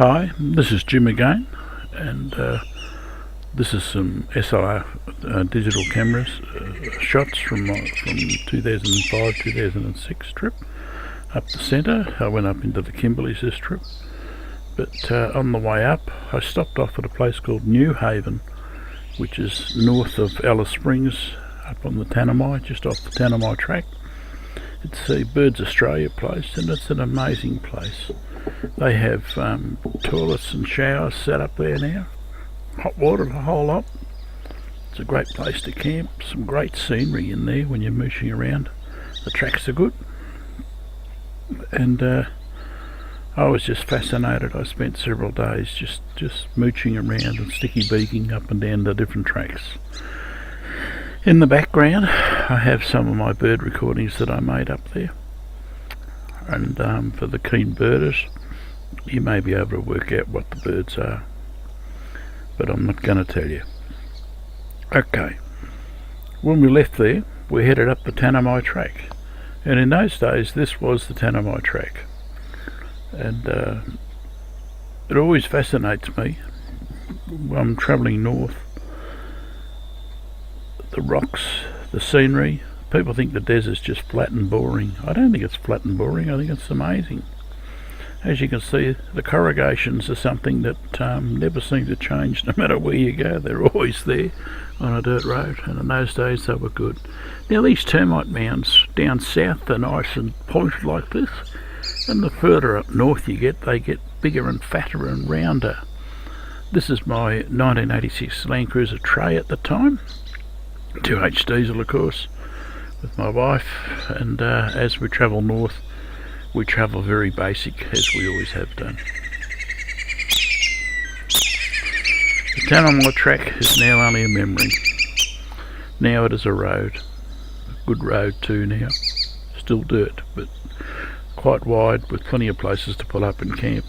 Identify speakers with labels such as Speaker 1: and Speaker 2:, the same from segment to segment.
Speaker 1: Hi, this is Jim again, and this is some SLR digital cameras shots from 2005-2006 trip up the centre. I went up into the Kimberleys this trip, but on the way up I stopped off at a place called Newhaven, which is north of Alice Springs, up on the Tanami, just off the Tanami track. It's a Birds Australia place, and it's an amazing place. They have toilets and showers set up there now, hot water, a whole lot. It's a great place to camp, some great scenery in there when you're mooching around. The tracks are good, and I was just fascinated. I spent several days just mooching around and sticky beaking up and down the different tracks. In the background I have some of my bird recordings that I made up there, and for the keen birders, you may be able to work out what the birds are, but I'm not going to tell you. Okay, when we left there we headed up the Tanami track, and in those days this was the Tanami track, and it always fascinates me when I'm travelling north. The rocks, the scenery. People think the desert's just flat and boring. I don't think it's flat and boring. I think it's amazing. As you can see, the corrugations are something that never seem to change no matter where you go. They're always there on a dirt road, and in those days they were good. Now these termite mounds down south are nice and pointed like this, and the further up north you get, they get bigger and fatter and rounder. This is my 1986 Land Cruiser Tray at the time, 2H diesel of course, with my wife, and as we travel north we travel very basic, as we always have done. The Tanami track is now only a memory. Now it is a road, a good road too now, still dirt but quite wide with plenty of places to pull up and camp.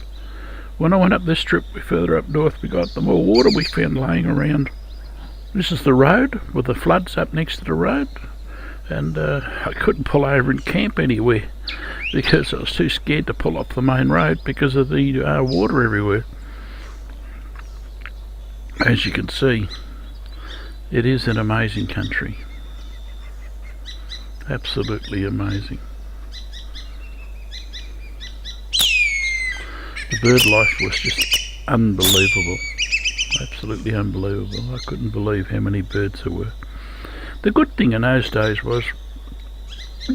Speaker 1: When I went up this trip further up north, we got the more water we found laying around. This is the road with the floods up next to the road, and I couldn't pull over and camp anywhere because I was too scared to pull off the main road because of the water everywhere. As you can see, it is an amazing country, absolutely amazing. The bird life was just unbelievable. Absolutely unbelievable. I couldn't believe how many birds there were. The good thing in those days was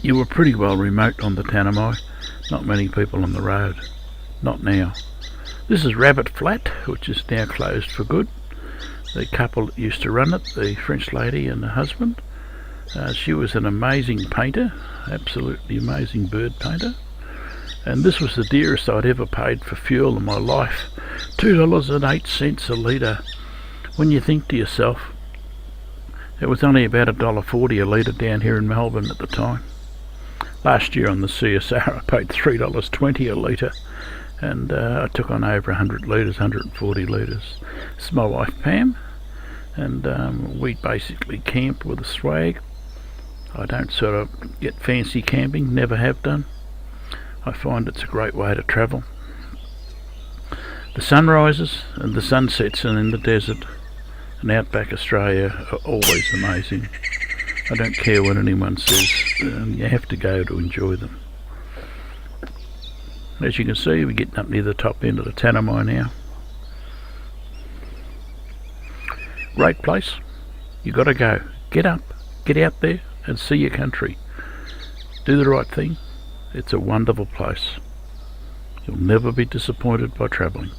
Speaker 1: you were pretty well remote on the Tanami. Not many people on the road. Not now. This is Rabbit Flat, which is now closed for good. The couple that used to run it, the French lady and the husband, she was an amazing painter, absolutely amazing bird painter. And this was the dearest I'd ever paid for fuel in my life, $2.08 a litre. When you think to yourself, it was only about $1.40 a litre down here in Melbourne at the time. Last year on the CSR I paid $3.20 a litre, and I took on over 100 litres, 140 litres. This is my wife Pam, and we basically camp with a swag. I don't sort of get fancy camping, never have done. I find it's a great way to travel. The sunrises and the sunsets in the desert and outback Australia are always amazing. I don't care what anyone says, you have to go to enjoy them. As you can see, we're getting up near the top end of the Tanami now. Great place. You got to go. Get up, get out there and see your country. Do the right thing. It's a wonderful place. You'll never be disappointed by travelling.